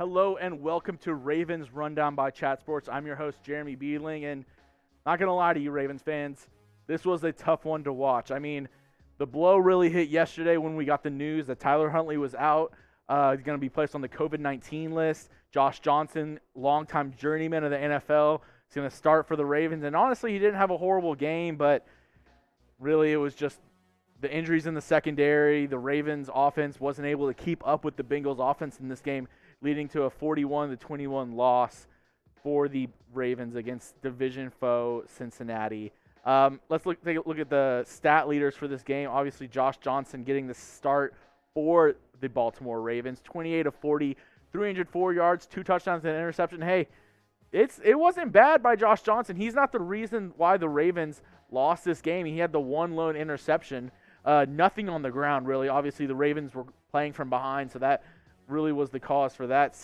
Hello and welcome to Ravens Rundown by Chat Sports. I'm your host, Jeremy Beadling, and not going to lie to you, Ravens fans, this was a tough one to watch. I mean, the blow really hit yesterday when we got the news that Tyler Huntley was out. He's going to be placed on the COVID-19 list. Josh Johnson, longtime journeyman of the NFL, is going to start for the Ravens. And honestly, he didn't have a horrible game, but really it was just the injuries in the secondary. The Ravens offense wasn't able to keep up with the Bengals offense in this game, leading to a 41-21 loss for the Ravens against division foe Cincinnati. Let's take a look at the stat leaders for this game. Obviously, Josh Johnson getting the start for the Baltimore Ravens. 28 of 40, 304 yards, 2 touchdowns and an interception. Hey, it wasn't bad by Josh Johnson. He's not the reason why the Ravens lost this game. He had the one lone interception. Nothing on the ground, really. Obviously, the Ravens were playing from behind, so that really was the cause for that.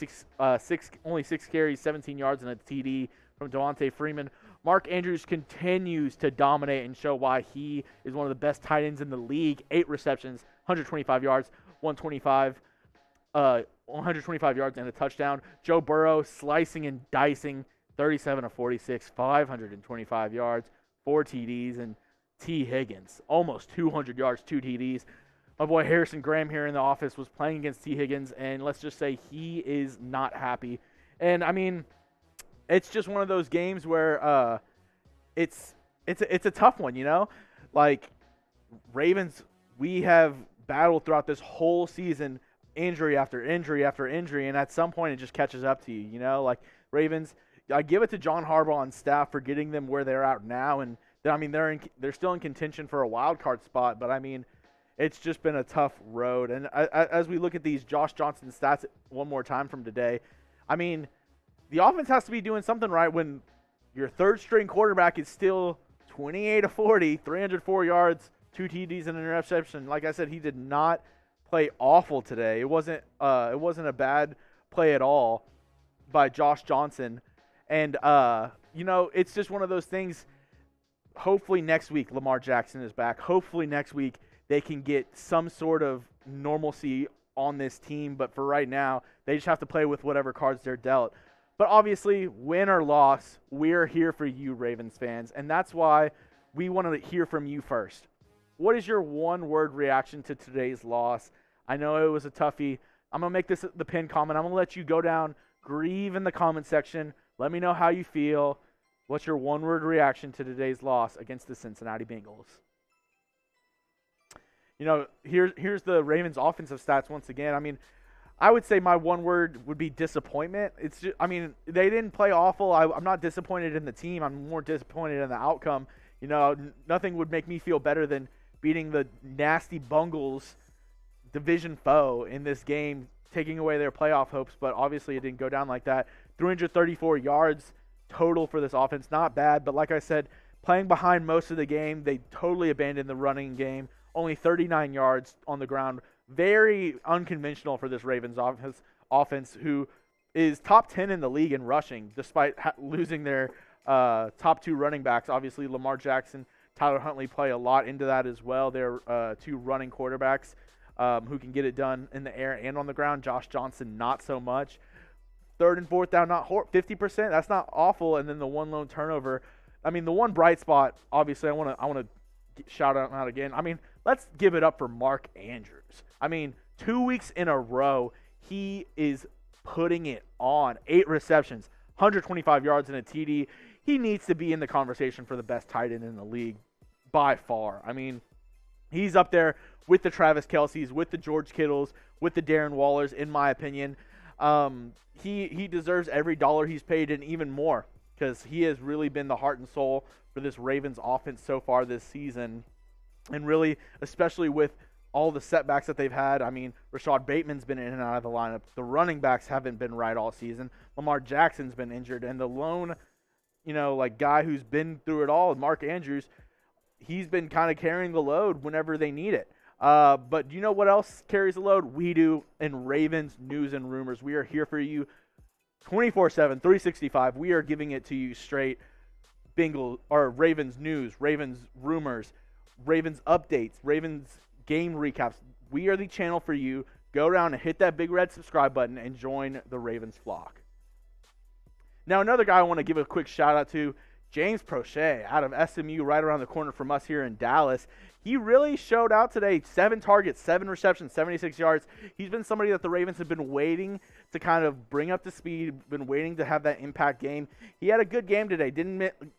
Only 6 carries, 17 yards, and a TD from Devontae Freeman. Mark Andrews continues to dominate and show why he is one of the best tight ends in the league. 8 receptions, 125 yards, 125 yards, and a touchdown. Joe Burrow slicing and dicing, 37 of 46, 525 yards, 4 TDs, and T. Higgins, almost 200 yards, 2 TDs. My boy Harrison Graham here in the office was playing against T. Higgins, and let's just say he is not happy. And, I mean, it's just one of those games where it's a tough one, you know? Like, Ravens, we have battled throughout this whole season, injury after injury after injury, and at some point it just catches up to you, you know? Like, Ravens, I give it to John Harbaugh and staff for getting them where they're at now, and, I mean, they're still in contention for a wild card spot, but, I mean, it's just been a tough road. And as we look at these Josh Johnson stats one more time from today, I mean, the offense has to be doing something right when your third-string quarterback is still 28 of 40, 304 yards, 2 TDs, and an interception. Like I said, he did not play awful today. It wasn't a bad play at all by Josh Johnson. And, you know, it's just one of those things. Hopefully next week Lamar Jackson is back. Hopefully next week they can get some sort of normalcy on this team. But for right now, they just have to play with whatever cards they're dealt. But obviously, win or loss, we're here for you, Ravens fans. And that's why we wanted to hear from you first. What is your one-word reaction to today's loss? I know it was a toughie. I'm going to make this the pinned comment. I'm going to let you go down, grieve in the comment section. Let me know how you feel. What's your one-word reaction to today's loss against the Cincinnati Bengals? You know, here's the Ravens' offensive stats once again. I mean, I would say my one word would be disappointment. It's just, I mean, they didn't play awful. I'm not disappointed in the team. I'm more disappointed in the outcome. You know, nothing would make me feel better than beating the nasty Bengals division foe in this game, taking away their playoff hopes. But obviously, it didn't go down like that. 334 yards total for this offense, not bad. But like I said, playing behind most of the game, they totally abandoned the running game. Only 39 yards on the ground. Very unconventional for this Ravens offense, who is top 10 in the league in rushing, despite losing their top 2 running backs. Obviously, Lamar Jackson, Tyler Huntley play a lot into that as well. They're 2 running quarterbacks who can get it done in the air and on the ground. Josh Johnson, not so much. 3rd and 4th down, not 50%. That's not awful. And then the one lone turnover. I mean, the one bright spot, obviously, I want to shout out again. I mean, let's give it up for Mark Andrews. I mean, 2 weeks in a row, he is putting it on. 8 receptions, 125 yards, and a TD. He needs to be in the conversation for the best tight end in the league by far. I mean, he's up there with the Travis Kelce's, with the George Kittles, with the Darren Wallers, in my opinion. He deserves every dollar he's paid and even more, because he has really been the heart and soul for this Ravens offense so far this season. And really, especially with all the setbacks that they've had. I mean, Rashad Bateman's been in and out of the lineup. The running backs haven't been right all season. Lamar Jackson's been injured. And the lone, you know, like guy who's been through it all, Mark Andrews, he's been kind of carrying the load whenever they need it. But you know what else carries the load? We do in Ravens News and Rumors. We are here for you 24/7, 365. We are giving it to you straight. Bengals or Ravens news, Ravens rumors, Ravens updates, Ravens game recaps. We are the channel for you. go around and hit that big red subscribe button and join the Ravens flock. Now, another guy I want to give a quick shout out to, James Crochet out of SMU, right around the corner from us here in Dallas. He really showed out today. 7 targets, 7 receptions, 76 yards. He's been somebody that the Ravens have been waiting to kind of bring up to speed, been waiting to have that impact game. He had a good game today.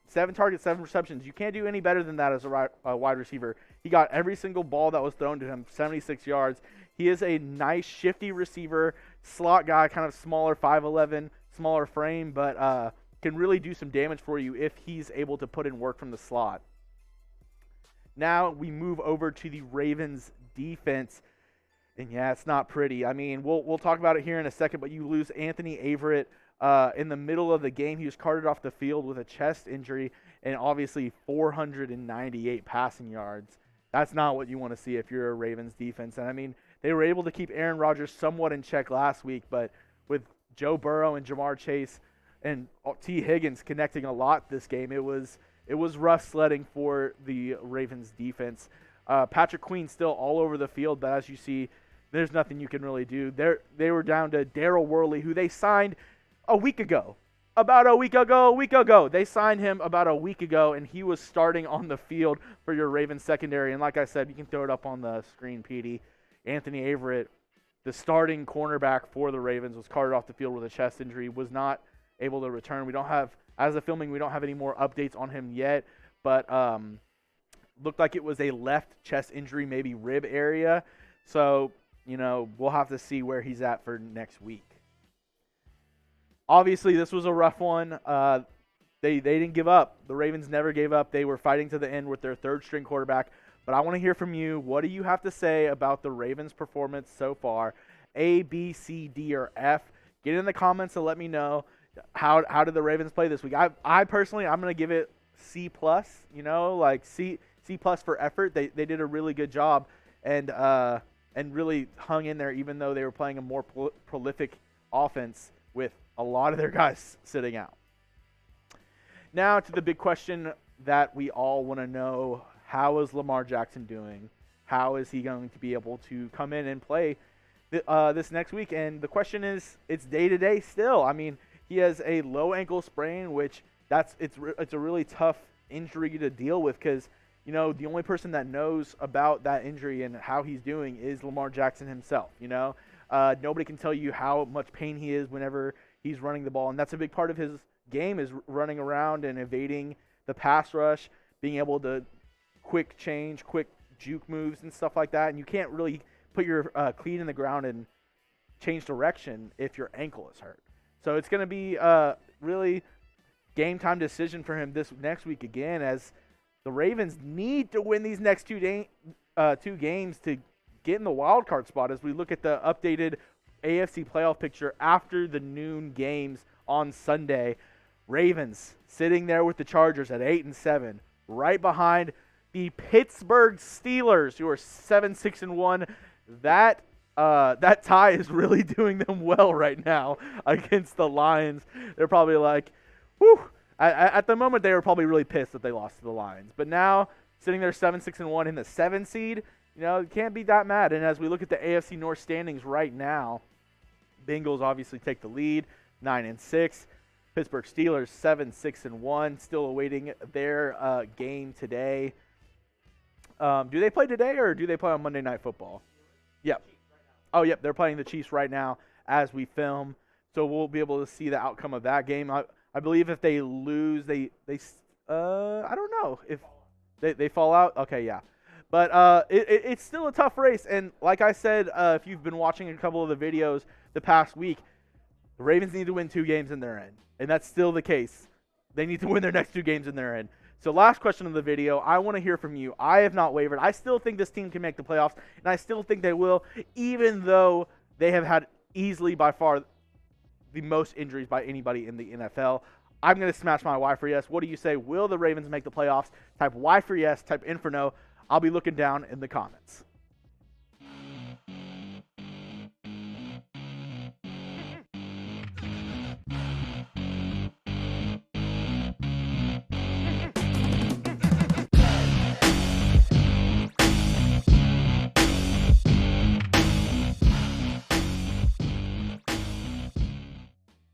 7 targets, 7 receptions. You can't do any better than that as a wide receiver. He got every single ball that was thrown to him, 76 yards. He is a nice, shifty receiver, slot guy, kind of smaller, 5'11", smaller frame, but can really do some damage for you if he's able to put in work from the slot. Now we move over to the Ravens defense, and yeah, it's not pretty. I mean, we'll talk about it here in a second, but you lose Anthony Averett in the middle of the game. He was carted off the field with a chest injury and obviously 498 passing yards. That's not what you want to see if you're a Ravens defense. And I mean, they were able to keep Aaron Rodgers somewhat in check last week, but with Joe Burrow and Jamar Chase and T. Higgins connecting a lot this game, it was rough sledding for the Ravens defense. Patrick Queen still all over the field, but as you see, there's nothing you can really do. They were down to Darryl Worley, who they signed a week ago. About a week ago. They signed him about a week ago, and he was starting on the field for your Ravens secondary. And like I said, you can throw it up on the screen, Petey. Anthony Averett, the starting cornerback for the Ravens, was carted off the field with a chest injury, was not able to return. We don't have, as of filming, we don't have any more updates on him yet, but looked like it was a left chest injury, maybe rib area. So, we'll have to see where he's at for next week. Obviously, this was a rough one. They didn't give up. The Ravens never gave up. They were fighting to the end with their third-string quarterback. But I want to hear from you. What do you have to say about the Ravens' performance so far? A, B, C, D, or F? Get in the comments and let me know how did the Ravens play this week. I personally, I'm going to give it C+, like C+ for effort. They did a really good job and really hung in there, even though they were playing a more prolific offense with a lot of their guys sitting out. Now to the big question that we all want to know. How is Lamar Jackson doing? How is he going to be able to come in and play this next week? And the question is, it's day-to-day still. I mean, he has a low ankle sprain, which it's a really tough injury to deal with because, the only person that knows about that injury and how he's doing is Lamar Jackson himself, Nobody can tell you how much pain he is whenever he's running the ball, and that's a big part of his game is running around and evading the pass rush, being able to quick change, quick juke moves and stuff like that, and you can't really put your cleat in the ground and change direction if your ankle is hurt. So it's going to be really game time decision for him this next week again, as the Ravens need to win these next two games to get in the wild card spot as we look at the updated AFC playoff picture after the noon games on Sunday. Ravens sitting there with the Chargers at 8-7, right behind the Pittsburgh Steelers, who are 7-6-1. That tie is really doing them well right now against the Lions. They're probably like, whew. At the moment, they were probably really pissed that they lost to the Lions. But now, sitting there 7-6-1 in the 7 seed, you can't be that mad. And as we look at the AFC North standings right now, Bengals obviously take the lead, 9-6. Pittsburgh Steelers 7-6-1, still awaiting their game today. Do they play today or do they play on Monday Night Football? Yep. Oh, yep. They're playing the Chiefs right now as we film, so we'll be able to see the outcome of that game. I believe if they lose, they I don't know if they fall out. Okay, yeah. But it's still a tough race, and like I said, if you've been watching a couple of the videos the past week, the Ravens need to win 2 games in their end, and that's still the case. They need to win their next 2 games in their end. So last question of the video, I want to hear from you. I have not wavered. I still think this team can make the playoffs, and I still think they will, even though they have had easily by far the most injuries by anybody in the NFL. I'm going to smash my Y for yes. What do you say? Will the Ravens make the playoffs? Type Y for yes, type Inferno. I'll be looking down in the comments.